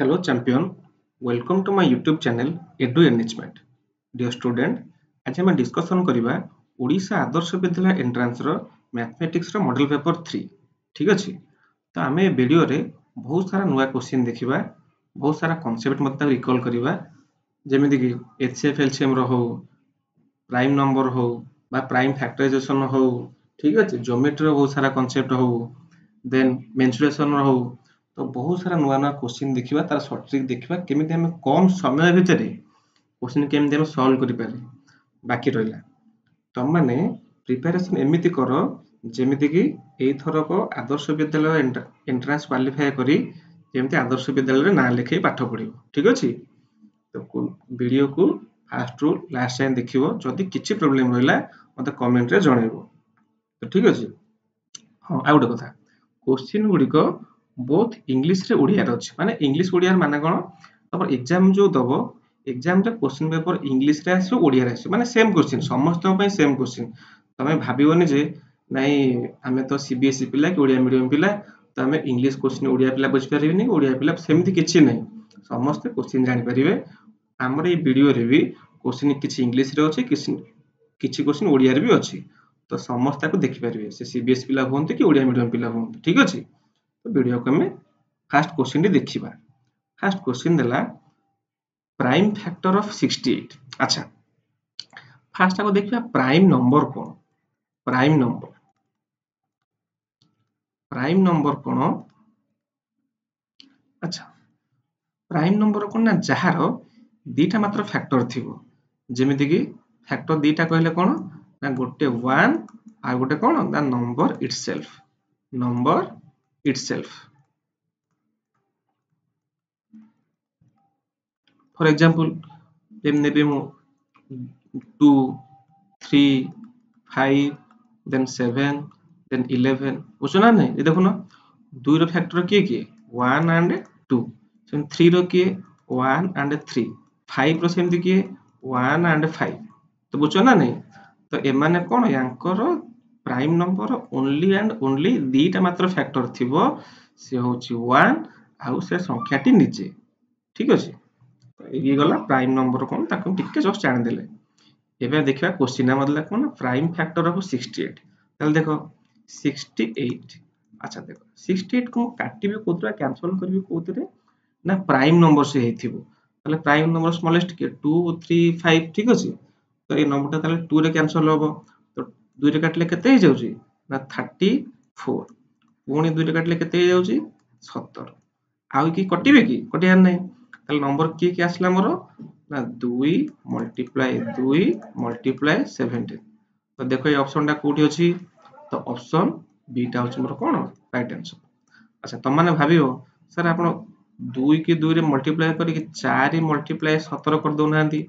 Hello champion, welcome to my YouTube channel Edu Enrichment. Dear student, आज हम discussion करिबा Odisha Adarsh Vidyalaya entrance रो mathematics रो model paper 3 ठीक अछि। तो आमे वीडियो रे बहुत सारा नुवा क्वेश्चन देखिबा, बहुत सारा कांसेप्ट मतलब रिकॉल करिबा, जेमिति कि एचसीएफ एलसीएम रो हो, प्राइम नंबर हो बा प्राइम फैक्टराइजेशन हो, ठीक अछि। ज्योमेट्री रो बहुत सारा कांसेप्ट हो, देन मेंसुरेशन रो हो, तो बहुत सारा नुआ नुआ क्वेश्चन देखिबा, तार शॉर्ट ट्रिक देखिबा केमिति हम कम समय भितर क्वेश्चन केमिति हम सॉल्व करि पारे। बाकी रहिला तुम माने प्रिपरेशन एमिति करो जेमिति कि एई थरो को आदर्श विद्यालय एंट्रांस क्वालिफाई करी जेमिति आदर्श विद्यालय रे नाम लिखै पाठ पढिबो, ठीक अछि। तो वीडियो को फास्ट रु लास्ट टाइम देखिबो, जदि किछि प्रॉब्लम रहिला मते कमेंट रे जणाइबो, तो ठीक अछि। हां आ गुटे कथा, क्वेश्चन गुडी को बोथ इंग्लिश रे ओडिया रे अछि, माने इंग्लिश ओडिया माने कोन, तब एग्जाम जो दबो एग्जाम रे क्वेश्चन पेपर इंग्लिश रे आसो ओडिया रे आसो, माने सेम क्वेश्चन समस्त पय सेम क्वेश्चन। तमे भाबिबोनी जे नाही आमे तो सीबीएसई पिला कि ओडिया मीडियम पिला, तो आमे इंग्लिश क्वेश्चन ओडिया पिला बुझ परिबेनी, ओडिया पिला सेमति किछि नै, समस्त क्वेश्चन जानि परिबे। हमर ए वीडियो रे भी क्वेश्चन किछि इंग्लिश रे अछि, किछि क्वेश्चन ओडिया रे भी अछि, तो समस्त को देखि परिबे, से सीबीएसई पिला होंते कि ओडिया मीडियम पिला होंते, ठीक अछि। तो वीडियो को हमें फर्स्ट क्वेश्चन देखिबा। फर्स्ट क्वेश्चन देला प्राइम फैक्टर ऑफ 68। अच्छा, फर्स्ट आको देखिबा प्राइम नंबर कोन, प्राइम नंबर कोन। अच्छा, प्राइम नंबर कोन ना जहारो दीटा मात्र फैक्टर थिबो, जेमिति कि फैक्टर दीटा कहले कोन ना गोटे 1 आ गोटे कोन दा नंबर इटसेल्फ, फॉर एग्जांपल लेम नेबे मो 2 3 5 देन 7 देन 11 बुझना नै। ए देखो ना 2 रो फैक्टर के 1 एंड 2, सेम 3 रो के 1 एंड 3, 5 रो सेमति के 1 एंड 5, तो बुझना नै। तो ए माने कोन यांकर prime number only and only दीटा मात्र फैक्टर थिबो, से होची 1 आ से संख्याटी नीचे, ठीक अछि। ये गला प्राइम नंबर कोन ताको टिके जस्ट जान देले। एबे देखिबा क्वेश्चन मतलब कोन प्राइम फैक्टर ऑफ 68। तले देखो 68। अच्छा देखो 68 को काटिबे कोतरा कैंसिल करबे कोतरे ना प्राइम नंबर से हेथिबो, तले प्राइम नंबर स्मॉलेस्ट के 2 3 5, ठीक अछि। तो ए नंबरटा तले 2 रे कैंसिल होबो, तो 2 रे काटले केते हो जाउची ना 34, पुणी 2 रे काटले केते हो जाउची 70। आ की कटिबे की कटियार नै, तले नंबर की आसला मोर ना 2 मल्टीप्लाई 17। तो देखो ये ऑप्शन टा कोठी अछि, तो ऑप्शन बी टा अछि मोर कोन राइट आंसर। अच्छा तुम माने भाबियो सर आपण 2 के 2 रे मल्टीप्लाई करी कि 4 मल्टीप्लाई 17 कर दो नांती।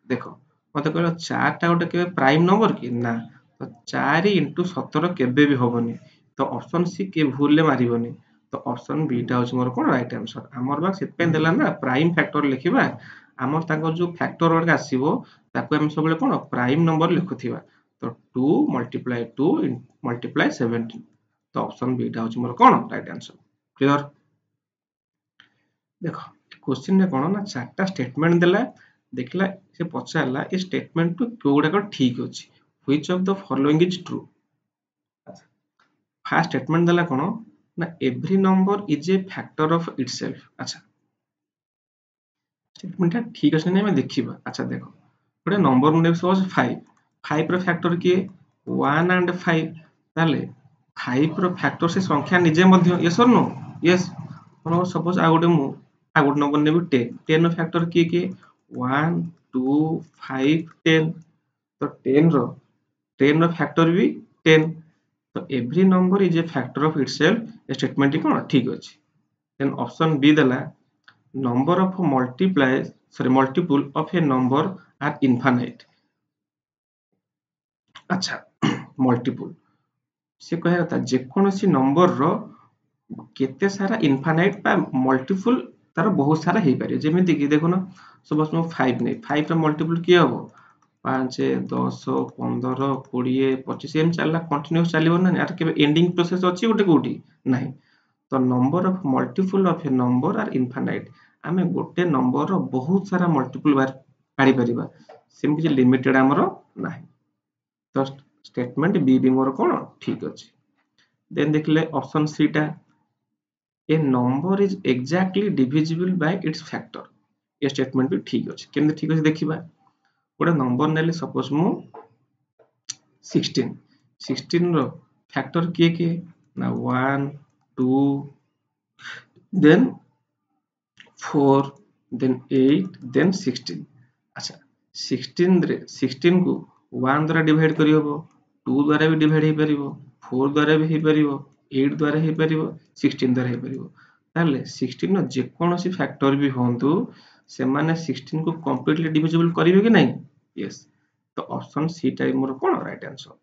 देखो मते कहलो 4 टा गोटे के प्राइम नंबर की ना, तो 4 * 17 केबे भी होबनी, तो ऑप्शन सी के भूल ले मारिबनी, तो ऑप्शन बी टा अछि मोर कोन राइट आंसर। हमर बा सेत पे देला ना प्राइम फैक्टर लिखिबा, हमर ताको जो फैक्टर वर्ड आसीबो ताको हम सबले कोन प्राइम नंबर लिखुथिबा, तो 2 * 2 * 17, तो ऑप्शन बी टा अछि मोर कोन राइट आंसर। क्लियर। देखो क्वेश्चन रे कोन ना चारटा स्टेटमेंट देला, देखला से पचारला ए स्टेटमेंट टू कोडा को ठीक अछि, which of the following is true. First statement देला कोन ना every number is a factor of itself. अच्छा स्टेटमेंट ठीक अछि नै हम देखिबा। अच्छा देखो गोटे नंबर मुने सपोज 5, 5 रो फैक्टर के 1 एंड 5, ताले 5 रो फैक्टर से संख्या निजे मध्य, यस और नो, यस। और सपोज आ गोटे नंबर नेबो 10, 10 रो फैक्टर के 1 2 5 10, तो 10 रो फैक्टर भी 10, तो every number is a factor of itself, statement कोन ठीक अछि। देन ऑप्शन बी देला number of multiple of a number are infinite। अच्छा मल्टीपल से कहया था जे कोनोसी नंबर रो केते सारा इनफाइनाइट बा मल्टीपल तार बहुत सारा हे पारे, जेमिति कि देखो ना सपोज मो 5 नै, 5 रो मल्टीपल की हबो 5 10 15 20 25 एम चलला कंटीन्यूअस चलिबो ना, यार के एंडिंग प्रोसेस अछि गोटे कोठी नाही। तो number of multiple of a number are infinite, आमे गोटे नंबर रो बहुत सारा मल्टीपल काढी परिबा सेम किछि लिमिटेड हमरो नाही तो स्टेटमेंट बी भी मोर कोन ठीक अछि देन देखले ऑप्शन सी टा a number is exactly divisible by its factor ये स्टेटमेंट भी ठीक अछि केमते ठीक अछि देखिबा गोटे नंबर नेले सपोज मु 16 16 रो फैक्टर किए ना 1 2 then 4 then 8 then 16 अच्छा 16 रे 16 को 1 द्वारा डिवाइड करी हबो 2 द्वारा भी डिवाइड हे परिबो 4 द्वारा भी हे परिबो 8 द्वारा हे परिबो 16 द्वारा हे परिबो ताले 16 नो जे कोनोसी फैक्टर भी होंतु से माने 16 को कंप्लीटली डिविजिबल करिवे कि नहीं यस तो ऑप्शन सी टाइप मोर कोन राइट आंसर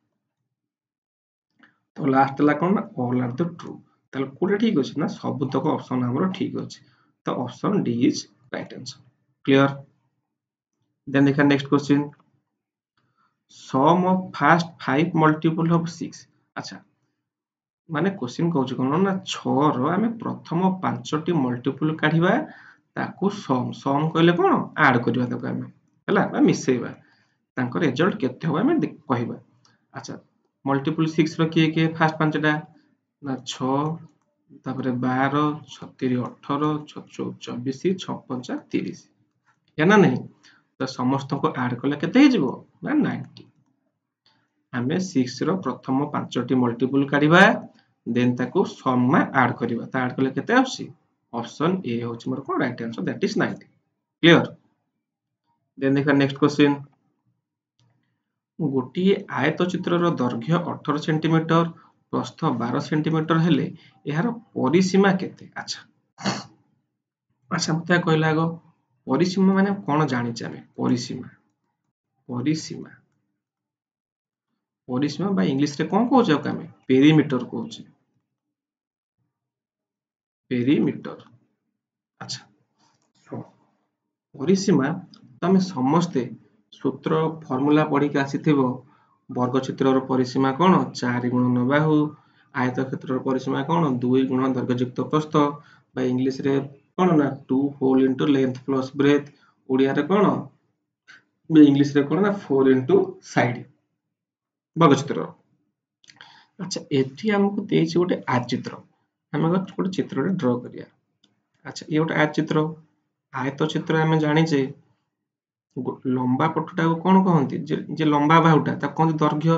तो लास्ट ला कोन ऑल आर द ट्रू ताले कोडे ठीक अछि ना सब तक ऑप्शन हमरो ठीक अछि तो option D is right answer clear then देखा next question sum of first 5 multiple of 6 अच्छा माने क्वेश्चन कहउछ कोन ना 6 रो हमें प्रथम 5 टी मल्टीपल काढिबा ताकू सम कहले कोन ऐड करबा ताकू हमें हला बा मिसेइबा तांको रिजल्ट केते हो हमें कहिबा अच्छा मल्टीपल 6 रो के फर्स्ट 5 टा ना 6 तापरे 12 36 18 24 24 56 30 या ना नहीं तो समस्त को ऐड करले केते हे जिवो ना 90 हमें 6 रो प्रथम 5 टी मल्टीपल काढिबा देन ताकू सम में ऐड करबा ता ऐड करले केते आसी ऑप्शन ए होची मोर को right answer that is 90 clear then देखा नेक्स्ट क्वेश्चन गोटी आयत चित्र रो दैर्घ्य 18 सेंटीमीटर प्रस्थ 12 सेंटीमीटर हेले यार परिसीमा केते अच्छा अच्छा मते कहला आगो परिसीमा माने कोन जानि चामे परिसीमा परिसीमा परिसीमा बा इंग्लिश रे कोन कहू छ हमें पेरीमीटर कहू छ पेरीमीटर अच्छा परिसीमा तमे समस्ते सूत्र फार्मूला पढ़ी के आसीथिबो वर्ग चित्रर परिसीमा कोन 4 गुणन बाहु आयत क्षेत्रर परिसीमा कोन 2 गुणन दैर्घ्ययुक्त प्रस्थ बा इंग्लिश रे कोन ना 2 whole into length plus breadth Odia रे कोन बा इंग्लिश रे कोन ना 4 इनटू साइड वर्ग चित्र अच्छा एठी हमको देछि गोटे आयत चित्र हम गोटे चित्र ड्रा करिया अच्छा ये गोटे आयत चित्र हमें जानी जे लंबा पटटा को कोन कहंती जे लंबा बाहुटा ता कहंती दैर्घ्य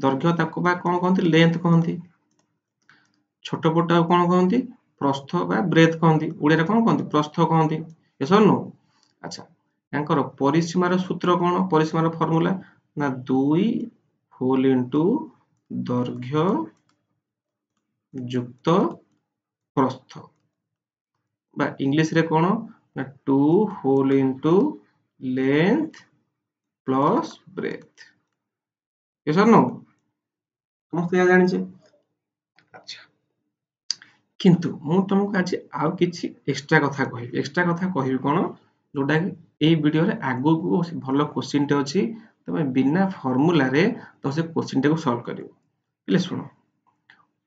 दैर्घ्य ताको बा कोन कहंती लेंथ कहंती छोट पटटा को कोन कहंती प्रस्थ बा ब्रेथ कहंती ओडिया रे कोन कहंती प्रस्थ कहंती यस और नो अच्छा यांकर परिसीमार सूत्र कोन परिसीमार फार्मूला ना 2 होल इनटू दैर्घ्य युक्त प्रस्थ बा इंग्लिश रे कोन ना 2 whole into length plus breadth yes और नो समस्त या जानि छे अच्छा किंतु मु तुमको आज आउ किछि एक्स्ट्रा कथा कहिबी कोन जोटा ए वीडियो रे आगो को भलो क्वेश्चन टे अछि तमे बिना फार्मूला रे तो से क्वेश्चन टे को सॉल्व करिवो ले सुनो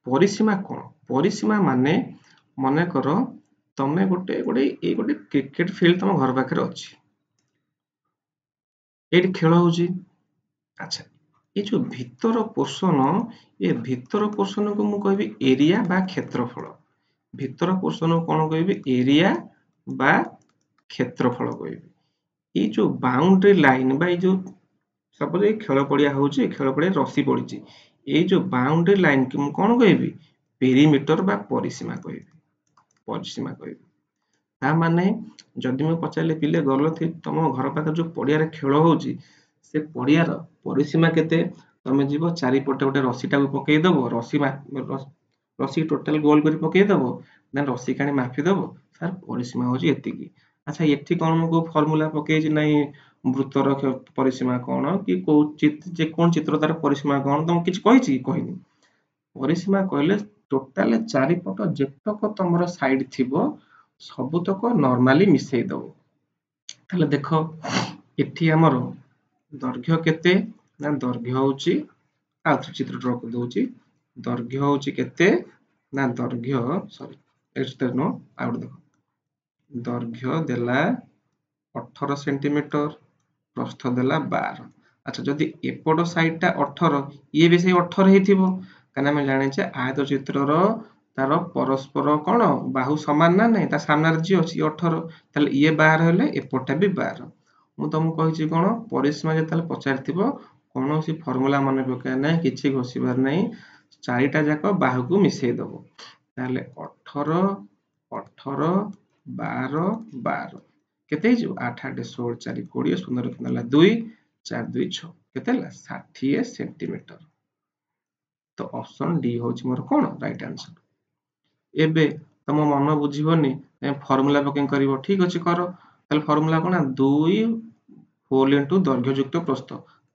परिसीमा कोन परिसीमा माने मने करो तमे गोटे क्रिकेट फील्ड तम घर पाखरे अछि एठी खेल होउची अच्छा ये जो भीतर पोर्शन ये भीतर पोर्शन को मु कहबी एरिया बा क्षेत्रफल भीतर पोर्शन कोन कहबी एरिया बा क्षेत्रफल कहबी ये जो बाउंड्री लाइन बा ये जो सपोज ये खेल पड़िया होउची खेल पड़िया रसी पड़ीची ये जो बाउंड्री लाइन के मु कोन कहबी पेरीमीटर बा परिसीमा कहबी ता माने जदि मैं पचारले पिले गल थी तम घर पाखर जो पड़िया रे खेल होउची से पड़िया रो परिसीमा केते तमे जीवो चारि पटे गोटे रसीटा को पकई दबो रसी टोटल गोल करी पकई दबो देन रसी कानी माफी दबो सर परिसीमा होची एतिकी अच्छा एठी कोन मको फार्मूला पकई छी नै वृत्तर परिसीमा कोन कि को जे कोन चित्र तार परिसीमा कोन तम किछ कहि छी कहिनी परिसीमा कहले टोटल चारि पट जेतक तमरो साइड थिबो सबुतक नॉर्मली मिसई दबो ताले देखो एठी हमरो दैर्घ्य केते ना दैर्घ्य होची आ चित्र ड्रा कर दोची दैर्घ्य होची केते ना दैर्घ्य सॉरी एक्सटर्नो आउट देखो ଦୈର୍ଘ୍ୟ ଦେଲା 18 ସେଣ୍ଟିମିଟର, ପ୍ରସ୍ଥ ଦେଲା 12। ଆଚ୍ଛା ଯଦି ଏପଟ ସାଇଡଟା 18, ଇଏ ବି ସେଇ 18 ହେଇଥିବ, କାରଣ ଆମେ ଜାଣିଛେ ଆୟତ ଚିତ୍ରର ତାର ପରସ୍ପର କଣ ବାହୁ ସମାନ ନା ନାହିଁ, ତା ସାମ୍ନାରେ ଯିଏ ଅଛି 18, ତାହେଲେ ଇଏ 12 ହେଲେ ଏପଟଟା ବି 12। ମୁଁ ତମକୁ କହିଛି କଣ, ପରିସୀମା ଯେତେବେଳେ ପଚାରିଥିବ କୌଣସି ଫର୍ମୁଲା ମନେ ପକେଇବା ନାହିଁ, କିଛି ଘୋଷିବାର ନାହିଁ, ଚାରିଟା ଯାକ ବାହୁକୁ ମିଶେଇ ଦବ। ତାହେଲେ 18 18 12 12 କେତେ ହେଇଯିବ, 8 8 16 4 20, 15 ହେଲା 2, 4 2 6, କେତେ ହେଲା 60 ସେଣ୍ଟିମିଟର। ତ ଅପସନ ଡି ହଉଛି ମୋର କଣ ରାଇଟ ଆନ୍ସର। ଏବେ ତମ ମନ ବୁଝିବନି, ଫର୍ମୁଲା ପକେଇ କରିବ, ଠିକ ଅଛି କର। ତାହେଲେ ଫର୍ମୁଲା କଣ, 2 ହୋଲ ଇንଟୁ ଦୈର୍ଘ୍ୟ ଯୁକ୍ତ ପ୍ରସ୍ଥ।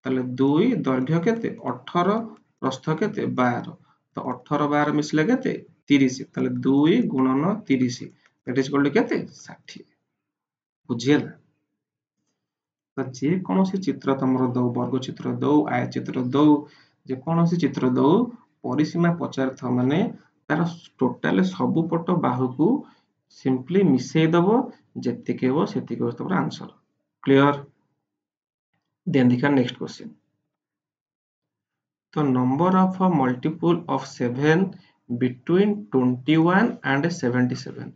ତାହେଲେ 2 ଦୈର୍ଘ୍ୟ କେତେ 18, ପ୍ରସ୍ଥ କେତେ 12, ତ 18 12 ମିଶିଲେ କେତେ 30, ତାହେଲେ 2 ଗୁଣନ 30 that is equal to କେତେ 60। ବୁଝିହେଲା? ତ ଯେ କୌଣସି ଚିତ୍ର ତମର ଦଉ, ବର୍ଗ ଚିତ୍ର ଦଉ, ଆୟ ଚିତ୍ର ଦଉ, ଯେ କୌଣସି ଚିତ୍ର ଦଉ, ପରିସୀମା ପଚାରିଥାଉ ମାନେ ତାର ଟୋଟାଲ ସବୁ ପଟ ବାହୁକୁ ସିମ୍ପଲି ମିଶେଇ ଦବ, ଯେତିକି ହେବ ସେତିକି ହେବ ତମର ଆନ୍ସର। କ୍ଲିୟର? ଦେନ୍ ଦେଖିବା ନେକ୍ସଟ କ୍वेଶ୍ଚन। ତ number of multiple of 7 between 21 and 77।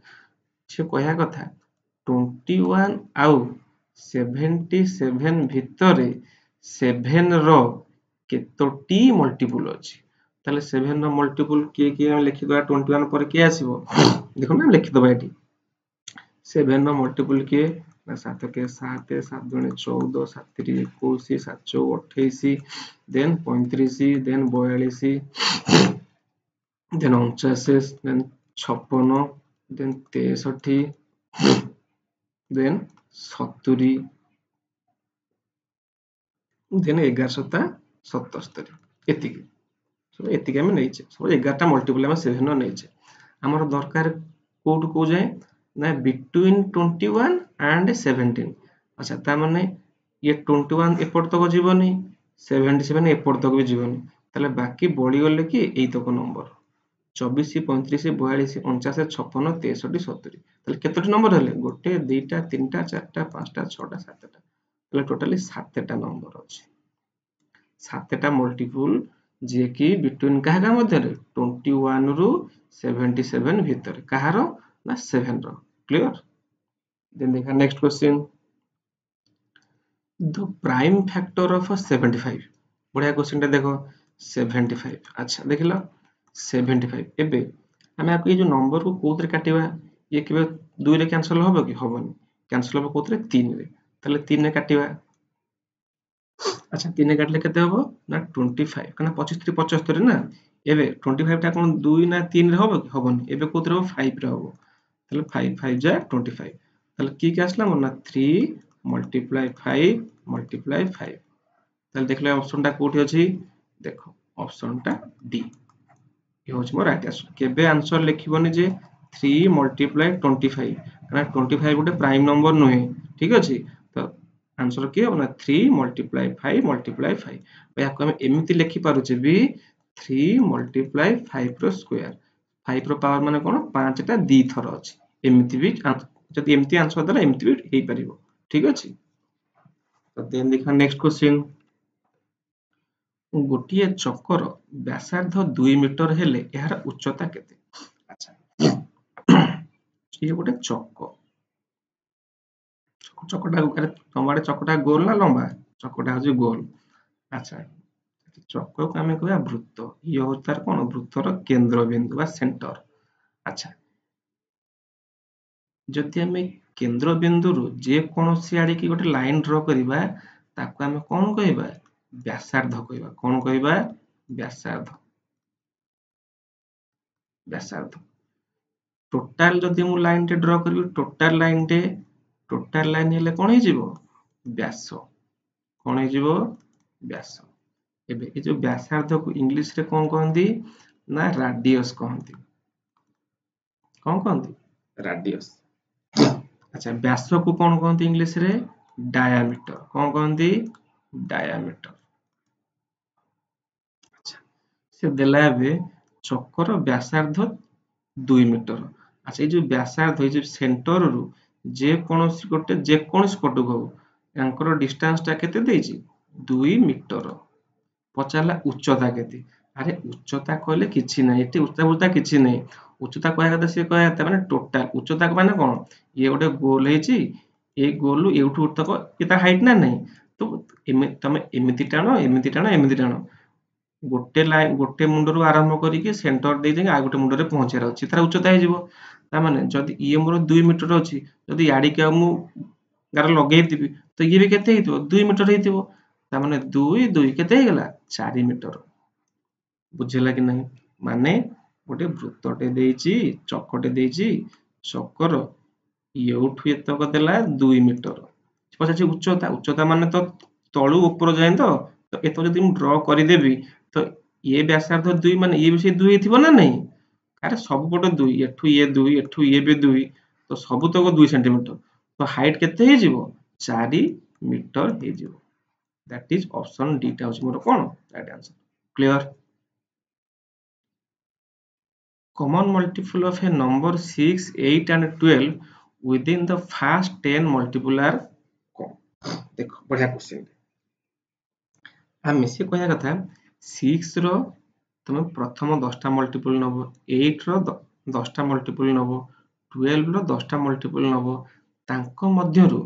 ସେ କହିବା କଥା 21 ଆଉ 77 ଭିତରେ 7 ର କେତୋଟି ମଲ୍ଟିପୁଲ ଅଛି। ତାହେଲେ 7 ର ମଲ୍ଟିପୁଲ କିଏ କିଏ ଆମେ ଲେଖିଦବା, 21 ପରେ କିଏ ଆସିବ ଦେଖୁନ, ଲେଖିଦବା ଏଠି 7 ର ମଲ୍ଟିପୁଲ କିଏ, 7 କେ 7, 7 ଦୁଣେ 14, 7 3 21, 7 4 28, ଦେନ୍ 35, ଦେନ୍ 42, ଦେନ୍ 49, ଦେନ୍ 56, ଦେନ୍ 63, ଦେନ୍ 70, ଦେନ୍ 11 77। ଏତିକି ସବୁ, ଏତିକି ଆମେ ନେଇଛେ, ସବୁ 11ଟା ମଲ୍ଟିପୁଲ ଆମେ 7 ର ନେଇଛେ। ଆମର ଦରକାର କୋଉଠୁ କୋଉ ଯାଏ ନା ବିଟୱିନ୍ 21 and 17। ଆଚ୍ଛା ତା ମାନେ ये 21 एपट तक जीवनी, 77 एपट तक भी जीवनी, ताले बाकी बड़ी गले कि एई तक नंबर 24 35 42 49 56 63 70। ताले केतोटी नंबर हेले, गोटे 2 टा 3 टा 4 टा 5 टा 6 टा 7 टा, ताले टोटली 7 टा नंबर अछि। 7 टा मल्टीपल जे कि बिटवीन काहा मध्य 21 रु 77 भीतर, कहार ना 7 रो। क्लियर? देन देखा next question. The prime factor of 75। बढ़िया क्वेश्चन टा देखो 75। अच्छा देखिलो 75, एबे हमें आपको ये जो नंबर को कोथरे काटिबा, ये केबे 2 रे कैंसिल होबो कि होबनी, कैंसिल होबो कोथरे 3 रे, ताले 3 रे काटिबा। अच्छा 3 रे काटले केते होबो ना 25, कना 25 3 75 ना, एबे 25 टा कोन 2 ना 3 रे होबो कि होबनी, एबे कोथरे होबो 5 रे होबो, ताले 5 5 जा 25, ताले की आसला मोर ना 3 multiply 5 multiply 5। ताले देखले ऑप्शन टा कोठी अछि, देखो ऑप्शन टा डी ये होछि मोर राइट आंसर। केबे आंसर लिखिबोनी जे 3 multiply 25, कना 25 गोटे प्राइम नंबर नहे, ठीक अछि, तो आंसर के होना 3 multiply 5 multiply 5। याको हम एमिति लिखि पारुचे भी 3 multiply 5 रो स्क्वायर, 5 रो पावर माने कोन 5 टा दी थर अछि, एमिति भी जदि एमिति आंसर दला एमिति भी हेई परिबो, ठीक अछि। तो देन देखा नेक्स्ट क्वेश्चन। गोटिए चक्कर व्यासार्ध 2 मीटर हेले यार उच्चता केते। अच्छा ये गोटे चक्क, चक्कटा तमाडे चक्कटा गोल ना लंबा, चक्कटा हजि गोल। अच्छा चक्क को आमे कहया वृत्त, ये हो तार कोन वृत्तर केंद्र बिंदु बा सेंटर। अच्छा जदि आमे केंद्र बिंदु रु जे कोनोसी आडे की गोटे लाइन ड्रा करिबा, ताको आमे कोन कहबा व्यासार्ध कहबा। कोन कहबा व्यासार्ध, व्यासार्ध। टोटल जदि मु लाइन टे ड्रा करिबि, टोटल लाइन हेले कोन हे जिवो व्यास, कोन हे जिवो व्यास। एबे ए जो व्यासार्ध को इंग्लिश रे कोन कहंदी ना राडियस कहंदी, कोन कहंदी राडियस। अच्छा व्यास को कोन कहंदी इंग्लिश रे डायामीटर, कोन कहंदी डायामीटर। अच्छा से देला बे चक्कर व्यासार्ध 2 मीटर। अच्छा ये जो व्यासार्ध ये जो सेंटर रु ଯେକୌଣସି ଗୋଟେ ଯେକୌଣସି ପଟକୁ ହବ ୟାଙ୍କର ଡିଷ୍ଟାନ୍ସ ଟା କେତେ ଦେଇଛି 2 ମିଟର। ପଚାରିଲା ଉଚ୍ଚତା କେତେ? ଆରେ ଉଚ୍ଚତା କହିଲେ କିଛି ନାହିଁ, ଏଠି ଉଚ୍ଚତା କିଛି ନାହିଁ। ଉଚ୍ଚତା କହିବା କଥା ସିଏ କହିବା କଥା ମାନେ ଟୋଟାଲ ଉଚ୍ଚତା ମାନେ କଣ? ଇଏ ଗୋଟେ ଗୋଲ ହେଇଛି, ଏଇ ଗୋଲରୁ ଏଉଠୁ ତକ ଇଏ ତା ହାଇଟ୍ ନା ନାହିଁ। ତ ତମେ ଏମିତି ଟାଣ ଏମିତି ଟାଣ ଏମିତି ଟାଣ, ଗୋଟେ ଲାଇନ ଗୋଟେ ମୁଣ୍ଡରୁ ଆରମ୍ଭ କରିକି ସେଣ୍ଟର ଦେଇ ଯାଇକି ଆଉ ଗୋଟେ ମୁଣ୍ଡରେ ପହଞ୍ଚିବାର ଅଛି, ତାର ଉଚ୍ଚତା ହେଇଯିବ। ତାମାନେ ଯଦି ଇଏ ମୋର 2 ମିଟର ଅଛି, ଯଦି ଇଆଡ଼ିକି ଆଉ ମୁଁ ଗାର ଲଗେଇଥିବି ତ ଇଏ ବି କେତେ ହେଇଥିବ 2 ମିଟର ହେଇଥିବ। ତାମାନେ 2 2 କେତେ ହେଇଗଲା 4 ମିଟର। ବୁଝିଲା କି ନାହିଁ? ମାନେ ଗୋଟେ ବୃତ୍ତଟେ ଦେଇଛି, ଚକଟେ ଦେଇଛି, ଚକର ଏଉଠୁ ଏତକ ଦେଲା 2 ମିଟର। ପଚାରୁଛି ଉଚ୍ଚତା, ଉଚ୍ଚତା ମାନେ ତ ତଳୁ ଉପର ଯାଏ ତ ଏତକ ଯଦି ମୁଁ ଡ୍ର କରିଦେବି ତ ଇଏ ବ୍ୟାସାର୍ଦ୍ଧ 2 ମାନେ ଇଏ ବି ସେଇ 2 ହେଇଥିବ ନା ନାହିଁ? ଆରେ ସବୁପଟେ 2, ଏଠୁ ଇଏ 2 ଏଠୁ ଇଏ ବି 2, ତ ସବୁତକ 2 ସେଣ୍ଟିମିଟର। ତ ହାଇଟ୍ କେତେ ହେଇଯିବ 4 ମିଟର ହେଇଯିବ। That is option D ଟା ହଉଛି ମୋର କଣ right answer. Clear? Common multiple of a number 6, 8 and 12 within the first 10 multiple are କଣ? ଦେଖ ବଢିଆ क्वेश्चन। ଆମେ ସେ କହିବା କଥା 6 ର ତମେ ପ୍ରଥମ 10ଟା ମଲ୍ଟିପୁଲ ନବ, 8 ର 10ଟା ମଲ୍ଟିପୁଲ ନବ, 12 ର 10ଟା ମଲ୍ଟିପୁଲ ନବ, ତାଙ୍କ ମଧ୍ୟରୁ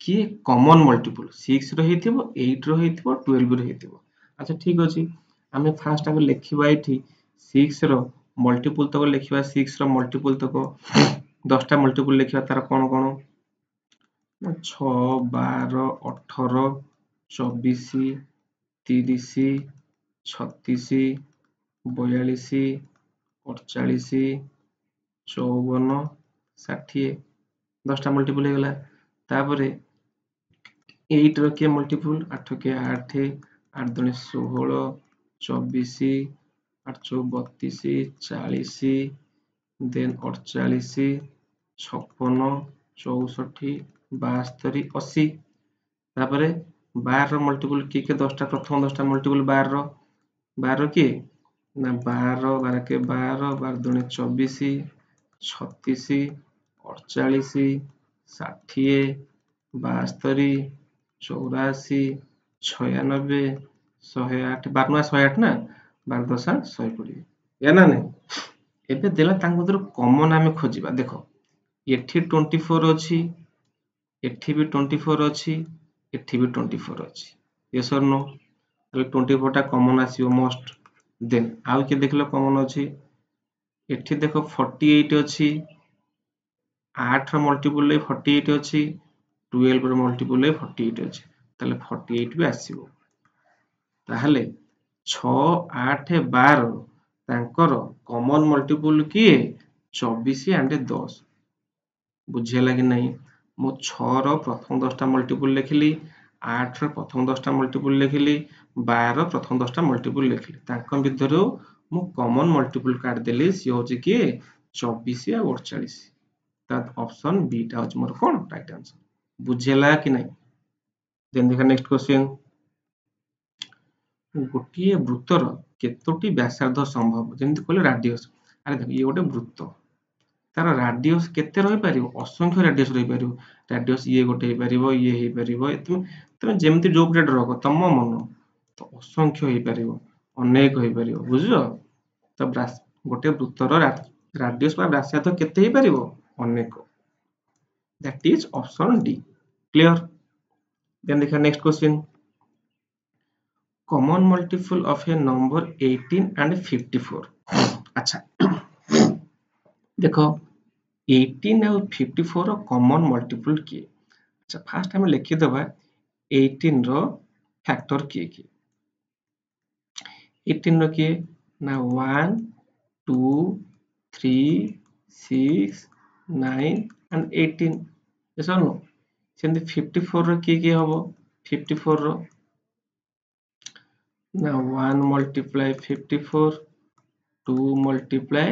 କିଏ କମନ ମଲ୍ଟିପୁଲ 6 ର ହେଇଥିବ, 8 ର ହେଇଥିବ, 12 ର ହେଇଥିବ। ଆଚ୍ଛା ଠିକ ଅଛି, ଆମେ ଫାର୍ଷ୍ଟ ଆମେ ଲେଖିବା ଏଠି 6 ର ମଲ୍ଟିପୁଲ ତକ ଲେଖିବା, 6 ର ମଲ୍ଟିପୁଲ ତକ 10ଟା ମଲ୍ଟିପୁଲ ଲେଖିବା, ତାର କଣ କଣ 6 12 18 24 30 36 42 48 54 60 10ଟା ମଲ୍ଟିପୁଲ ହେଇଗଲା। ତାପରେ 8 ର କିଏ ମଲ୍ଟିପୁଲ 8 କେ 8 8 ଦୁଣେ 16 24 8 ଚଉ 32 40 ଦେନ୍ 48 56 64 72 80। ତାପରେ 12 ର ମଲ୍ଟିପୁଲ କିଏ କିଏ 10ଟା ପ୍ରଥମ 10ଟା ମଲ୍ଟିପୁଲ 12 ର କିଏ ନା 12 12 କେ 12 12 ଦୁଣେ 24 36 48 60 72 84 96 108 12 108 ନା 12 10 120 ଏ ନା ନାହିଁ। ଏବେ ଦେଲା ତାଙ୍କ ଭିତରୁ କମନ ଆମେ ଖୋଜିବା। ଦେଖ ଏଠି 24 ଅଛି, ଏଠି ବି 24 ଅଛି, ଏଠି ବି 24 ଅଛି, yes or no? ତାହେଲେ 24 ଟା କମନ ଆସିବ ମଷ୍ଟ। ଦେନ୍ ଆଉ କିଏ ଦେଖିଲ କମନ ଅଛି, ଏଠି ଦେଖ 48 ଅଛି, 8 ର ମଲ୍ଟିପୁଲ 48 ଅଛି, 12 ର ମଲ୍ଟିପୁଲ 48 ଅଛି, ତାହେଲେ 48 ବି ଆସିବ। ତାହେଲେ 6 8 12 ତାଙ୍କର କମନ ମଲ୍ଟିପୁଲ କିଏ 24 and 10। ବୁଝିହେଲା କି ନାହିଁ? ମୁଁ 6 ର ପ୍ରଥମ 10ଟା ମଲ୍ଟିପୁଲ ଲେଖିଲି, 8 ର ପ୍ରଥମ 10ଟା ମଲ୍ଟିପୁଲ ଲେଖିଲି, 12 ର ପ୍ରଥମ 10ଟା ମଲ୍ଟିପୁଲ ଲେଖିଲି, ତାଙ୍କ ଭିତରୁ ମୁଁ କମନ ମଲ୍ଟିପୁଲ କାଢିଦେଲି, ସିଏ ହଉଛି କିଏ 24 ଆଉ 48। ତା ଅପସନ ବି ଟା ହଉଛି ମୋର କଣ ରାଇଟ୍ ଆନ୍ସର। ବୁଝିହେଲା କି ନାହିଁ? ଦେନ୍ ଦେଖା ନେକ୍ସଟ କ୍वेଶ୍ଚନ। ଗୋଟିଏ ବୃତ୍ତର କେତୋଟି ବ୍ୟାସାର୍ଦ୍ଧ ସମ୍ଭବ? ଯେମିତି କହିଲେ ରାଡିୟସ। ଆରେ ଦେଖ ଇଏ ଗୋଟେ ବୃତ୍ତ, ତାର ରାଡିୟସ କେତେ ରହିପାରିବ? ଅସଂଖ୍ୟ ରାଡିୟସ ରହିପାରିବ। ରାଡିୟସ ଇଏ ଗୋଟେ ହେଇପାରିବ, ଇଏ ହେଇପାରିବ, ତମେ ଯେମିତି ଯୋଉ ପଟେ ଡ୍ର କର ତମ ମନ, ତ ଅସଂଖ୍ୟ ହେଇପାରିବ, ଅନେକ ହେଇପାରିବ। ବୁଝୁଛ? ତ ଗୋଟେ ବୃତ୍ତର ରାଡିୟସ ବା ବ୍ୟାସାର୍ଦ୍ଧ କେତେ ହେଇପାରିବ? ଅନେକ। That is option D. Clear? Then देखा next question. Common multiple of a number 18 and 54. अच्छा देखो 18 ଆଉ 54 ର କମନ ମଲ୍ଟିପୁଲ କିଏ? ଆଚ୍ଛା ଫାର୍ଷ୍ଟ ଆମେ ଲେଖିଦେବା 18 ର ଫ୍ୟାକ୍ଟର କିଏ କିଏ? 18 ର କିଏ ନା 1 2 3 6 9 and 18। yes or no? ସେମିତି 54 ର କିଏ କିଏ ହବ? 54 ର ନା 1 multiply 54, 2 multiply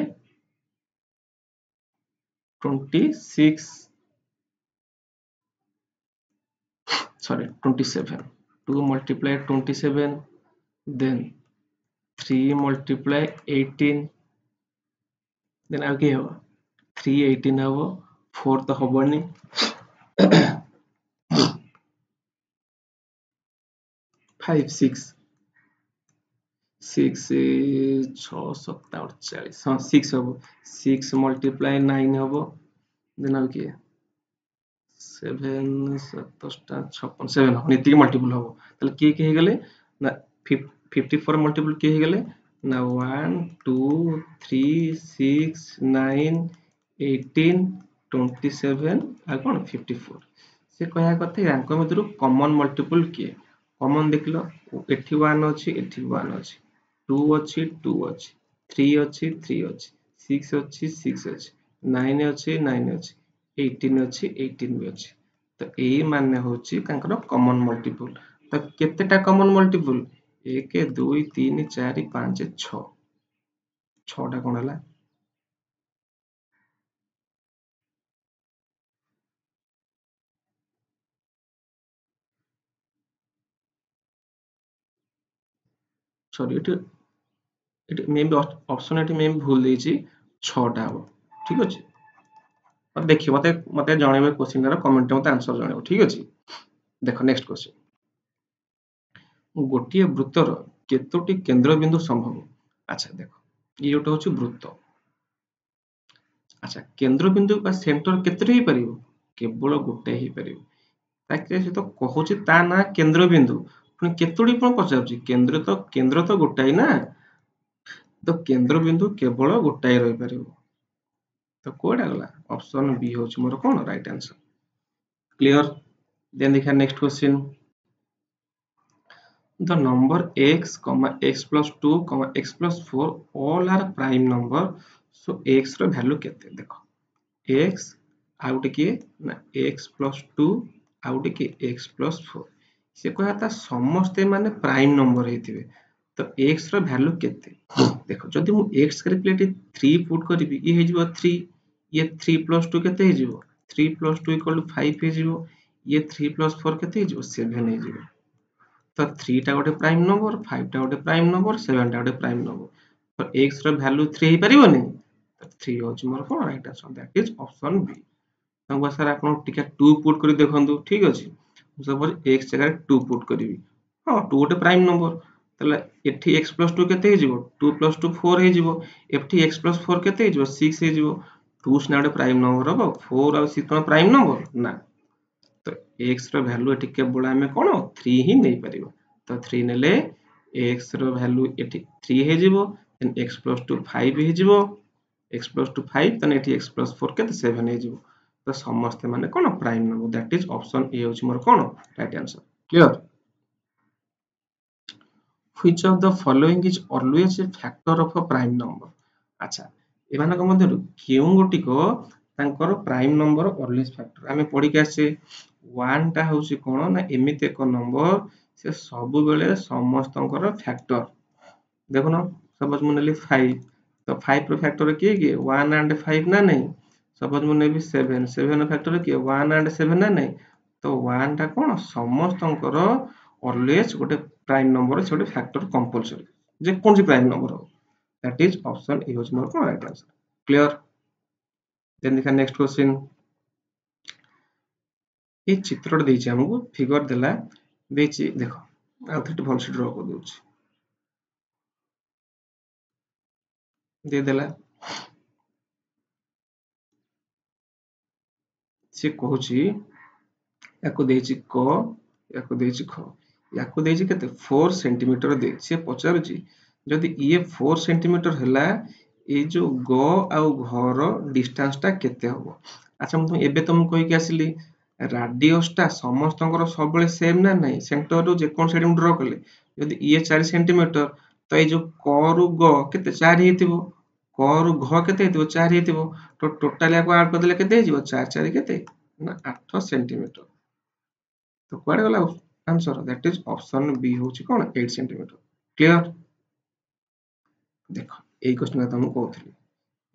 26, sorry 27, 2 multiply 27, then 3 multiply 18, then ଆଉ କିଏ ହବ 3 18 ହବ, 4 ତ ହବନି, 5 6 6 6 7 48 हाँ 6 हबो 6 मल्टीप्लाई 9 हबो देन अब किए 7 7 56 7 हबो एतिक मल्टीपल हबो ताले किए हेगले ना 54 मल्टीपल किए हेगले ना 1 2 3 6 9 18 27 आ कोन 54 से कहया କଥା याଙ୍କ भितरु कॉमन मल्टीपल किए कॉमन देखलो एठी 1 अछि एठी 1 अछि 2 ଅଛି 2 ଅଛି 3 ଅଛି 3 ଅଛି 6 ଅଛି 6 ଅଛି 9 ଅଛି 9 ଅଛି 18 ଅଛି 18 ବି ଅଛି ତ ଏଇ ମାନେ ହଉଛି ତାଙ୍କର କମନ ମଲ୍ଟିପୁଲ ତ କେତେଟା କମନ ମଲ୍ଟିପୁଲ 1 2 3 4 5 6 ଛଅଟା କଣ ହେଲା ସରି ଏଠି ଏଠି ମେ ବି ଅପସନ ଏଠି ମେ ବି ଭୁଲ ଦେଇଛି 6ଟା ହବ ଠିକ ଅଛି और देखिए मते मते जणेबे क्वेश्चन ର कमेंट मते आंसर जणेबो ठीक अछि देखो नेक्स्ट क्वेश्चन ଗୋଟିଏ ବୃତ୍ତର କେତୋଟି କେନ୍ଦ୍ର ବିନ୍ଦୁ ସମ୍ଭବ ଆଚ୍ଛା ଦେଖ ଇଏ ଗୋଟେ ହଉଛି ବୃତ୍ତ ଆଚ୍ଛା କେନ୍ଦ୍ର ବିନ୍ଦୁ ବା ସେଣ୍ଟର କେତେଟି ହେଇପାରିବ କେବଳ ଗୋଟେ ହେଇପାରିବ ତାକେ ସେ ତ କହୁଛି ତା ନାଁ କେନ୍ଦ୍ର ବିନ୍ଦୁ ପୁଣି କେତୋଟି କଣ ପଚାରୁଛି କେନ୍ଦ୍ର ତ ଗୋଟାଏ ନା ତ କେନ୍ଦ୍ର ବିନ୍ଦୁ କେବଳ ଗୋଟାଏ ରହିପାରିବ ତ କୋଉଟା ଗଲା ଅପସନ ବି ହଉଛି ମୋର କଣ ରାଇଟ ଆନ୍ସର କ୍ଲିୟର ଦେନ୍ ଦେଖିବା next question the number x comma x plus 2 comma x plus 4 all are prime number so x ର value କେତେ ଦେଖ x ଆଉ ଗୋଟେ କିଏ ନା x plus 2 ଆଉ ଗୋଟେ କିଏ x plus 4 ସେ କହିବା ତା ସମସ୍ତେ ମାନେ ପ୍ରାଇମ ନମ୍ବର ହେଇଥିବେ ତ x ର value କେତେ ଦେଖ ଯଦି ମୁଁ x କରିକି ଏଠି 3 ପୁଟ୍ କରିବି ଇଏ ହେଇଯିବ 3 ଇଏ 3 plus 2 କେତେ ହେଇଯିବ 3 plus 2 equal to 5 ହେଇଯିବ ଇଏ 3 plus 4 କେତେ ହେଇଯିବ 7 ହେଇଯିବ तो 3 टा गोटे प्राइम नंबर 5 टा गोटे प्राइम नंबर 7 टा गोटे प्राइम नंबर तो x ର वैल्यू 3 ହେଇ परिबोनी तो 3 होची मोर कोन right answer that is option B तंगवा सर आपण टिके 2 पुट करी देखंतु ठीक अछि सपोज x जगह 2 पुट करिवि हां 2 गोटे प्राइम नंबर तले एठी x + 2 केते हे जिवो 2 + 2 4 हे जिवो एठी x + 4 केते हे जिवो 6 हे जिवो 2 स्ना गोटे प्राइम नंबर हबो 4 आ 6 कोन प्राइम नंबर ना तो x ର ଭ୍ୟାଲୁ ଏଠି କେବଳ ଆମେ କଣ 3 ହିଁ ନେଇ ପାରିବା ତ 3 ନେଲେ x ର ଭ୍ୟାଲୁ ଏଠି 3 ହେଇଯିବ then x + 2 5 ହେଇଯିବ x + 2 5 then ଏଠି x + 4 କେତେ 7 ହେଇଯିବ ତ ସମସ୍ତେ ମାନେ କଣ prime number that is option A ହେଉଛି ମୋର କଣ right answer clear which of the following is always a factor of a prime number ଆଚ୍ଛା ଏମାନଙ୍କ ମଧ୍ୟରୁ କେଉଁ ଗୋଟିକ ତାଙ୍କର ପ୍ରାଇମ ନମ୍ବର ଅଲୱେଜ ଫ୍ୟାକ୍ଟର ଆମେ ପଢିକି ଆସିଛେ 1 ଟା ହଉଛି କଣ ନା ଏମିତି ଏକ ନମ୍ବର ସେ ସବୁବେଳେ ସମସ୍ତଙ୍କର ଫ୍ୟାକ୍ଟର ଦେଖୁନ ସପୋଜ ମୁଁ ନେଲି 5 ତ 5 ର ଫ୍ୟାକ୍ଟର କିଏ କିଏ 1 and 5 ନା ନାହିଁ ସପୋଜ ମୁଁ ନେବି 7 7 ର ଫ୍ୟାକ୍ଟର କିଏ 1 and 7 ନା ନାହିଁ ତ 1 ଟା କଣ ସମସ୍ତଙ୍କର ଅଲୱେଜ ଗୋଟେ ପ୍ରାଇମ ନମ୍ବର ସେ ଗୋଟେ ଫ୍ୟାକ୍ଟର କମ୍ପଲସରି ଯେ କୌଣସି ପ୍ରାଇମ ନମ୍ବର ହଉ दैट इज ऑप्शन ए ହେଉଛି ମୋର କଣ ରାଇଟ आंसर क्लियर देन देखा नेक्स्ट क्वेश्चन এই চিত্রটা ଦେଇଛି ଆମକୁ ଫିଗର ଦେଲା ଦେଇଛି ଦେଖ ଆଉ ଥରେ ଭଲସେ ଡ୍ର କରି ଦଉଛି ଦେଇଦେଲା ସେ କହୁଛି ୟାକୁ ଦେଇଛି କ ୟାକୁ ଦେଇଛି ଖ ୟାକୁ ଦେଇଛି କେତେ 4 ସେଣ୍ଟିମିଟର ଦେଇଛି ସେ ପଚାରୁଛି ଯଦି ଇଏ 4 ସେଣ୍ଟିମିଟର ହେଲା ଏଇ ଯୋଉ ଗ ଆଉ ଘର ଡିଷ୍ଟାନ୍ସ ଟା କେତେ ହବ ଆଚ୍ଛା ମୁଁ ଏବେ ତମକୁ କହିକି ଆସିଲି ରାଡିୟସ ଟା ସମସ୍ତଙ୍କର ସବୁବେଳେ ସେମ ନା ନାହିଁ ସେଣ୍ଟରରୁ ଯେ କୋन ସାଇड ଡ୍ର କଲେ ଯଦି ଇଏ 4 ସେଣ୍ଟିମିଟର ତ ଏଇ ଯୋଉ କ ରୁ ଗ କେତେ 4 ହେଇଥିବ क ରୁ ଘ କେତେ ହେଇଥିବ 4 ହେଇଥିବ ତ ଟୋଟାଲି ଆକୁ ଆଡ କରିଦେଲେ କେତେ ହେଇଯିବ 4 4 କେତେ ନା 8 ସେଣ୍ଟିମିଟର तो कुआडे गला answer that is option B होची कोन 8 सेंटीमीटर क्लियर देखो एई क्वेश्चन तुमको कहउथली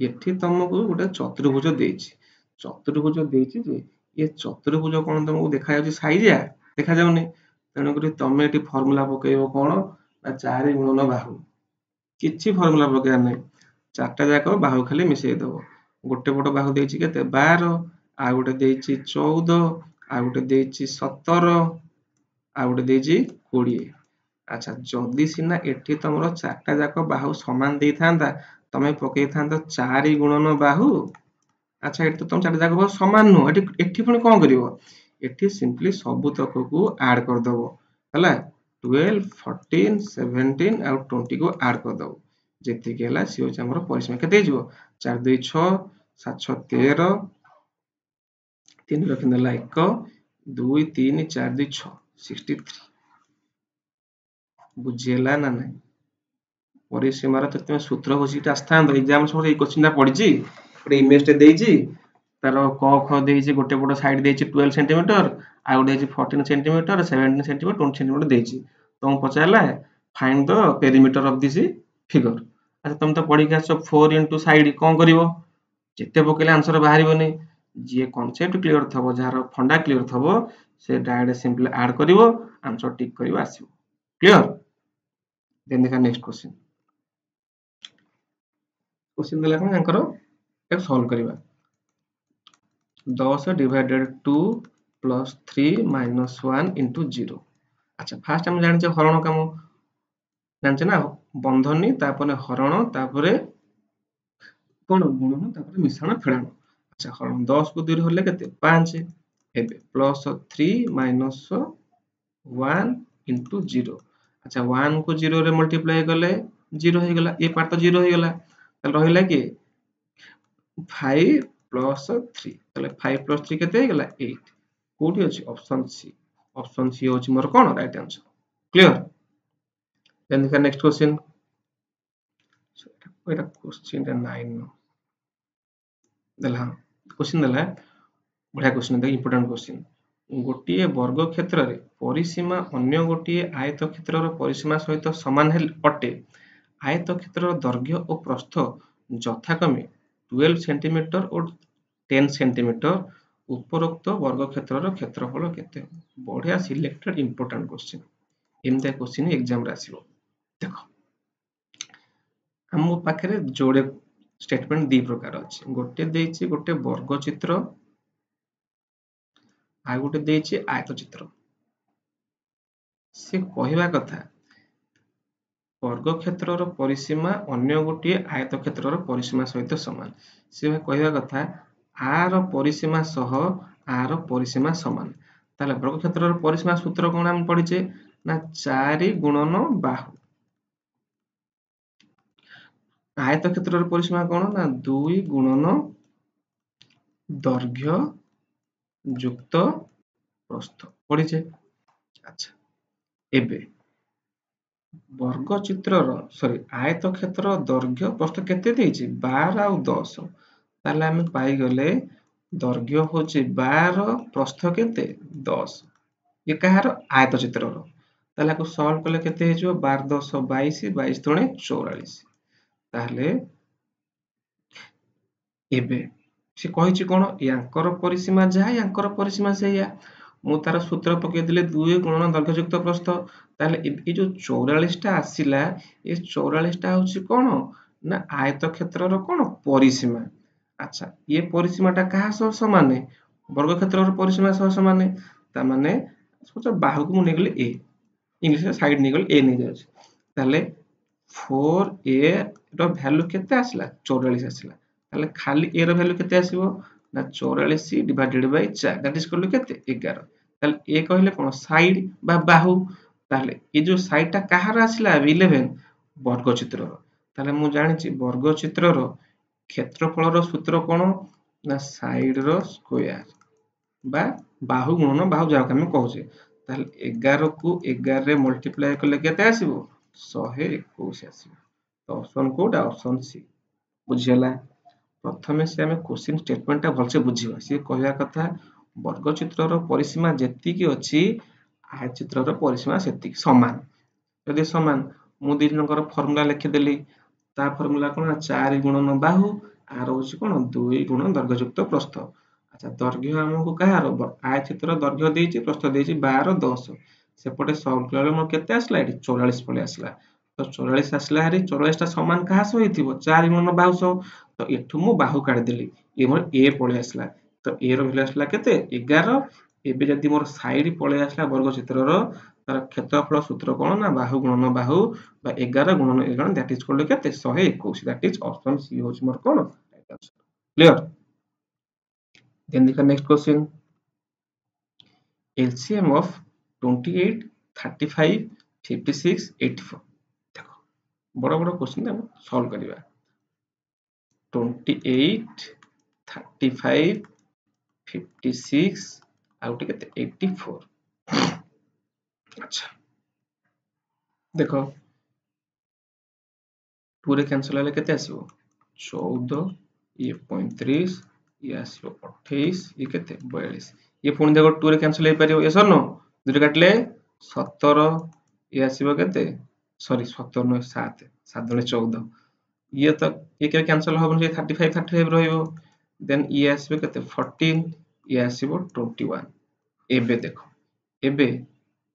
एठी तुमको गोटे चतुर्भुज देछि चतुर्भुज देछि जे ये चतुर्भुज कोन तुमको देखा जाउची साइजिया देखा जाउनी तेनु करी तमे एठी फार्मूला पकेइबो कोन ना 4 गुणन बाहु किछि फार्मूला पकेया नै चारटा जाको बाहु खाली मिसेइ दबो गोटे पट बाहु देछि केते 12 आ गोटे देछि 14 आ गोटे देछि 17 आ गोटे देछि 20। अच्छा जदि सिना एठी तमरो चारटा जाक बाहु समान देई थांदा तमे पकेई थांदा 4 गुणन बाहु। अच्छा एठी तो तुम चारटा जाक बाहु समान नु एठी पुणी कोन करिवो एठी सिंपली सब तक को ऐड कर दबो हला 12 14 17 और 20 को ऐड कर दबो जेति के हला सी होछ हमर परिसीमा केते जिवो 4 2 6 7 6 13 3 रखन देला 1 2 3 4 2 6 63 बुझिएला ना नहीं परिसीमार तो तुम सूत्र बसिक आसथा एग्जाम सब ये क्वेश्चन पड़ी गोटे इमेज टे देछि तार क ख देछि गोटे पट साइड देछि 12 सेंटीमीटर आ गोटे देछि 14 सेंटीमीटर 17 सेंटीमीटर 20 सेंटीमीटर देछि तुम पचारला find the perimeter of this figure. अच्छा तुम तो पढ़ी आस 4 इनटू साइड कौन करिवो जेते पकेले आंसर बाहरिबोनी जे कांसेप्ट क्लियर थबो जार फंडा क्लियर थबो से डायरेक्ट सिंपली ऐड करिवो आंसर टिक करिवो आसीबो क्लियर। देन देखा नेक्स्ट क्वेश्चन क्वेश्चन देला कोन यांकर एक सॉल्व करिवा 10 डिवाइडेड 2 प्लस 3 माइनस 1 इंटू 0। अच्छा फास्ट हम जानि हरण काम जानि ना बंधनी तापर हरण तापर कोन गुणन तापर मिश्रण फेड़ाण। अच्छा हरण 10 को 2 होले केते 5 हेबे प्लस 3 माइनस 1 इंटू 0। अच्छा 1 को 0 रे मल्टीप्लाई करले 0 हो गला ए पार्ट तो 0 हो गला तले रहिला कि 5 प्लस 3 तले 5 प्लस 3 केते हो गला 8 कोठी अछि ऑप्शन सी होछि मोर कोन राइट आंसर क्लियर। देन देखा नेक्स्ट क्वेश्चन एटा क्वेश्चन 9 देला क्वेश्चन देला बढ़िया क्वेश्चन देख इंपोर्टेंट क्वेश्चन गोटे वर्ग क्षेत्र रे परिसीमा अन्य गोटे आयत क्षेत्र रो परिसीमा सहित समान अटे आयत क्षेत्र दैर्घ्य और प्रस्थ यथाक्रमे 12 सेंटीमीटर और 10 सेंटीमीटर उपरोक्त वर्ग क्षेत्र रो क्षेत्रफल केते बढ़िया सिलेक्टेड इंपोर्टेंट क्वेश्चन एमते क्वेश्चन एग्जाम रे आसीबो देखो हम पाखरे जोड़े स्टेटमेंट दी प्रकार अछि गोटे देछि गोटे वर्ग चित्र आ गोटे देछि आयत चित्र से कहवा कथा वर्ग क्षेत्र परिसीमा अन्य गोटे आयत क्षेत्र परिसीमा सहित समान से कहवा कथा आर परिसीमा सह आर परिसीमा समान ताले वर्ग क्षेत्र परिसीमा सूत्र कोन हम पढिचे ना 4 गुणन बाहु आयत क्षेत्र परिसीमा कोन ना 2 गुणन दैर्घ्य युक्त प्रस्थ पढिचे। अच्छा एबे वर्ग चित्र सॉरी आयत क्षेत्र दैर्घ्य प्रस्थ केते देछि 12 और 10 ताले हम पाई गले दैर्घ्य होछि 12 प्रस्थ केते 10 ये कहार आयत चित्र ताले को सॉल्व कले केते हेजो 12 10 22 22 3 44 ताले एबे से कहिछि कोन यांकर परिसीमा जा यांकर परिसीमा सेया मु तार सूत्र पके दिले 2 गुणन दैर्घ्ययुक्त प्रस्थ ताले ए जो 44 टा आसिला ए 44 टा होछि कोन ना आयत क्षेत्र रो कोन परिसीमा। अच्छा ये परिसीमा टा कहा सह समान वर्ग क्षेत्र रो परिसीमा सह समान ता माने सोच बाहु को मु नेगले ए इंग्लिश रे साइड नेगले ए नै जाय ताले 4a रो वैल्यू केते आसिला 44 आसिला ताले खाली a रो वैल्यू केते आसीबो ना 44 divided by 4 that is equal to केते 11 ताले a कहले कोन साइड बा बाहु ताले ए जो साइड टा कहार आसिला 11 वर्ग चित्र रो ताले मु जानि छि वर्ग चित्र रो क्षेत्रफल रो सूत्र कोन ना साइड रो स्क्वायर बा बाहु गुणन बाहु जाक हम कहूचे ताले 11 को 11 रे मल्टीप्लाई करले केते आसीबो 121 आसीबो तो ऑप्शन कोडा ऑप्शन सी बुझियला। प्रथमे से हमें क्वेश्चन स्टेटमेंट टा भलसे बुझिबा से कहया कथा वर्ग चित्र रो परिसीमा जेति की अछि आयत चित्र रो परिसीमा सेति समान यदि समान मु दी जनकर फार्मूला लिखि देली ता फार्मूला कोन 4 गुणन बाहु आर होछि कोन 2 गुणन दैर्घ्ययुक्त प्रस्थ। अच्छा दैर्घ्य हमको कहार आयत चित्र दैर्घ्य देछि प्रस्थ देछि 12 10 सेपटे सॉल्व करले म केते आसला एठी 44 पळे आसला तो 44 आसला हरी 44 टा समान कहा सहिथिबो 4 गुणन बाहु सह तो एठु मु बाहु काढी देली ए मोर ए पळे आसला तो ए रो भ्यालु आसला केते 11 एबे जदि मोर साइड पळे आसला वर्ग क्षेत्रर तार क्षेत्रफल सूत्र कोन ना बाहु गुणन बाहु बा 11 गुणन 11 दैट इज इक्वल टू केते 121 दैट इज ऑप्शन सी होच मोर कोन राइट आंसर क्लियर देन देखा नेक्स्ट क्वेश्चन LCM of 28 35 56 84 देखो बड़ बड़ क्वेश्चन हम सॉल्व करिवा 28 35 56 आउट केते 84 अच्छा देखो 2 रे कैंसिल होले केते आसीबो 14 ये 35 ये आसीबो 28 ये केते 42 ये पुणी देखो 2 रे कैंसिल हे परियो यस और नो 2 रे काटले 17 ये आसीबो केते सॉरी 17 नो 7 7 दुणे 14 ये तो ये के कैंसिल होबन जे 35 35 रहिबो देन ये आसीबो केते 14 ये आसीबो 21 एबे देखो एबे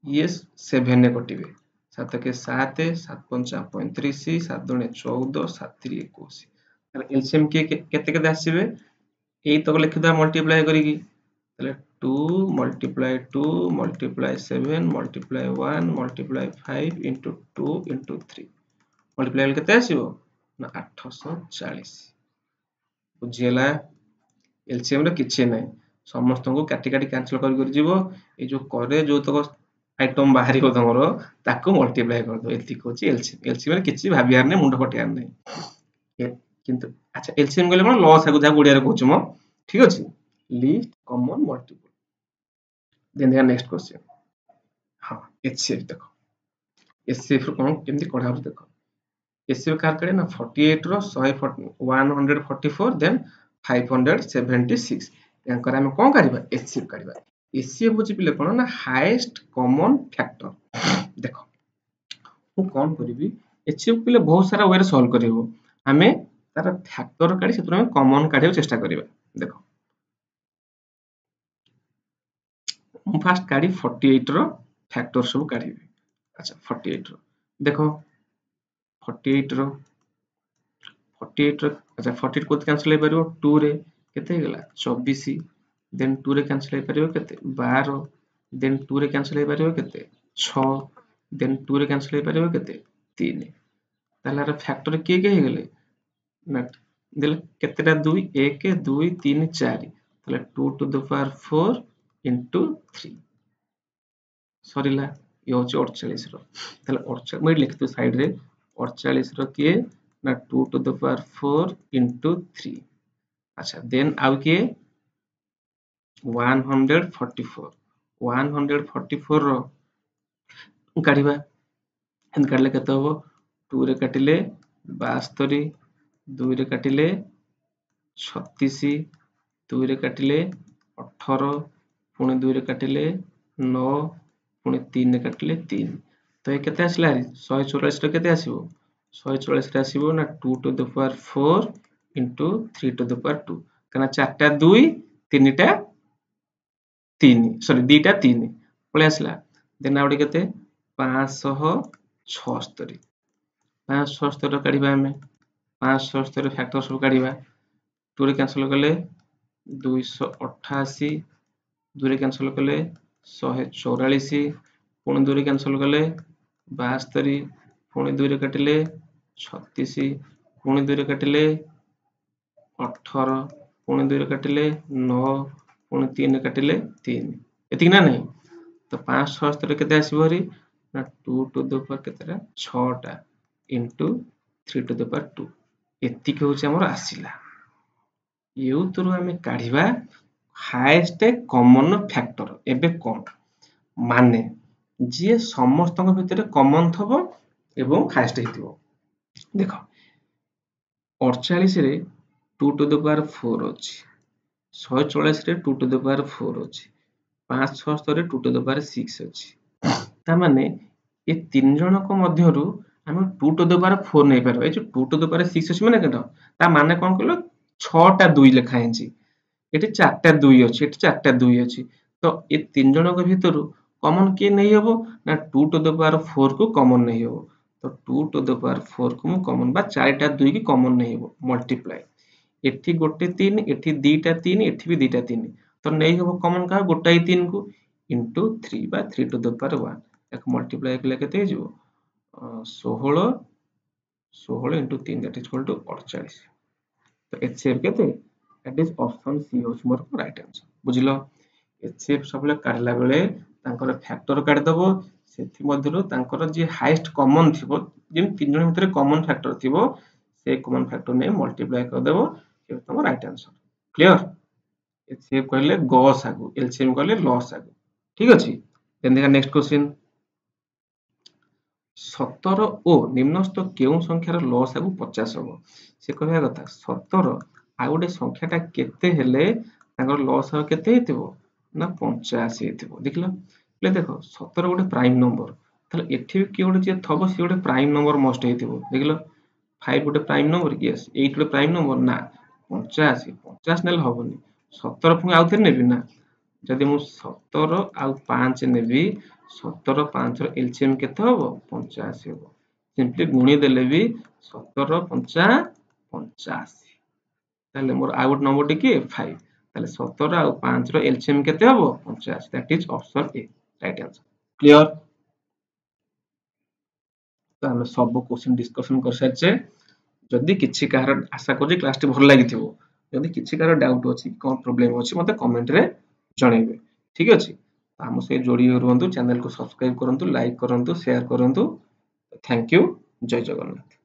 ये 7 ने कटिबे 7 के 7 7 पंचा 35 7 दुणे 14 7 3 21 तार एलसीएम के केते केते आसीबे एई तक लिखिदा मल्टीप्लाई करिकी ताले 2 multiply 2 multiply 7 multiply 1 multiply 5 into 2 into 3 multiply केते आसीबो ना 840 बुझियला एलसीएम रे किछि नै समस्त को काटी काटी कैंसिल कर जीवो ए जो करे जो तक आइटम बाहरी को तमरो ताको मल्टीप्लाई कर दो एति कोची एलसीएम एलसीएम रे किछि भाबियार नै मुंड फटियार नै किंतु अच्छा एलसीएम गले कोन लॉस आगु जा गुडिया रे कहूछ म ठीक अछि least common multiple then there next question हां एचसीएफ देखो एचसीएफ रो कोन केमति कढा हो देखो एचसीएफ कार करे ना 48 रो 144 देन 576 यांकर हम कोन करबा एचसीएफ करबा एचसीएफ बुझी पिले कोन ना हाईएस्ट कॉमन फैक्टर देखो मु कोन करबी एचसीएफ पिले बहुत सारा वे रे सॉल्व करिवो हमें तार फैक्टर काढी सेतु हम कॉमन काढियो चेष्टा करबा देखो मु फर्स्ट काढी 48 रो फैक्टर सब काढिबी अच्छा 48 रो देखो 48 रो अच्छा 48 को कैंसिल हे परियो 2 रे केते गेला 24 देन 2 रे कैंसिल हे परियो केते 12 देन 2 रे कैंसिल हे परियो केते 6 देन 2 रे कैंसिल हे परियो केते 3 तालार फैक्टर के हे गेले ना देल केतेटा 2 1 2 3 4 ताले 2 टू द पावर 4 into 3 सरीला ये होचे 48 रो ताले 48 मैं लिखतो साइड रे 48 रो के ना 2 टू द पावर 4 into 3 अच्छा देन आउ के 144 रो काढिबा एन काढले केते होबो 2 रे काटिले 72 2 रे काटिले 36 2 रे काटिले 18 पुणी 2 रे काटिले 9 पुणी 3 रे काटिले 3 तो ये केते आसला 144 रो केते आसीबो 144 रे आसीबो ना 2 two the power 4 into 3 two the power 2 कना चारटा 2 तीनटा 3 सॉरी दीटा 3 पळे आसला देन आउडी केते 576 576 काढिबा हमें 576 फैक्टर सब काढिबा 2 रे कैंसिल करले 288 2 रे कैंसिल करले 144 पुणी 2 रे कैंसिल करले 72 पुणी 2 रे काटिले 36 पुणी 2 रे काटिले 18 पुणी 2 रे काटिले 9 पुणी 3 रे काटिले 3 एतिक ना नहीं तो 576 केते आसीबो री ना 2 टू द पावर केतेरा 6 टा into 3 टू द पावर 2 एतिक होचे हमर आसीला यू तुरु हमें काढिबा हाईएस्ट कॉमन फैक्टर एबे कोन माने जे समस्त भितर कॉमन थबो एवं हाईएस्ट हेतिबो देखो 48 रे 2 टू द पावर 4 अछि 144 रे 2 टू द पावर 4 अछि 576 रे 2 टू द पावर 6 अछि ता माने ए तीन जन को मध्यरु हम 2 टू द पावर 4 नै पारो ए जो 2 टू द पावर 6 अछि माने केटा ता माने कोन कहलो 6 टा 2 लिखा हैछि एटी 4 टा 2 अछि एटी 4 टा 2 अछि तो ए तीन जन को भितरु कॉमन के नै हबो ना 2 टू द पावर 4 को कॉमन नै हबो तो 2 टू द पावर 4 को कॉमन बा 4 टा 2 की कॉमन नै हबो मल्टीप्लाई एठी गोटे 3 एठी दीटा 3 एठी भी दीटा 3 तो नहीं हम कॉमन का गोटाई 3 को इनटू 3 बा 3 टू द पावर 1 एक मल्टीप्लाई कले केते हो 16 16 into 3 that is equal to 48 तो एचसीएफ केते दैट इज ऑप्शन सी होस मोर राइट आंसर बुझिलो एचसीएफ सबले काढला बेले तांकर फैक्टर काढ दबो सेथि मध्यरो तांकर जे हाईएस्ट कॉमन थिबो जेम तीन जण भितर कॉमन फैक्टर थिबो से कॉमन फैक्टर ने मल्टीप्लाई कर देबो ये तम राइट आंसर क्लियर एचसीएफ कहले गॉस आगु एलसीएम कहले लॉस आगु ठीक अछि देन देखा नेक्स्ट क्वेश्चन 17 ଓ ନିମ୍ନସ୍ଥ କେଉଁ ସଂଖ୍ୟାର ଲସ୍ ଆଗୁ 50 ହବ ସେ କହିବା କଥା 17 ଆଉ ଗୋଟେ ସଂଖ୍ୟାଟା କେତେ ହେଲେ ତାଙ୍କର ଲସ୍ ଆଉ କେତେ ହେଇଥିବ ନା 85 ହେଇଥିବ ଦେଖିଲ ହେଲେ ଦେଖ 17 ଗୋଟେ ପ୍ରାଇମ ନମ୍ବର ତାହେଲେ ଏଠି ବି କିଏ ଗୋଟେ ଯିଏ ଥବ ସେ ଗୋଟେ ପ୍ରାଇମ ନମ୍ବର ମଷ୍ଟ ହେଇଥିବ ଦେଖିଲ 5 ଗୋଟେ ପ୍ରାଇମ ନମ୍ବର ୟେସ 8 ଗୋଟେ ପ୍ରାଇମ ନମ୍ବର ନା 85 50 ନେଲେ ହବନି 17 ପୁଣି ଆଉ ଥରେ ନେବି ନା ଯଦି ମୁଁ 17 ଆଉ 5 ନେବି 17 5 ର एलसीएम केते हबो 85 हबो सिंपली गुणी देले भी 17 5 85 ताले मोर आउट नंबर टी के 5 ताले 17 ଆଉ 5 ର एलसीएम केते हबो 85 that is option A right answer clear तो हम सब क्वेश्चन डिस्कशन कर सारछे जदि किछि काहर आशा करी क्लास टी भल लागिथिबो जदि किछि काहर डाउट अछि कोन प्रॉब्लम अछि मते कमेंट रे जणैबे ठीक अछि हम से जोड़ी रुहंतु चैनल को सब्सक्राइब करंतु लाइक करंतु शेयर करंतु थैंक यू जय जगन्नाथ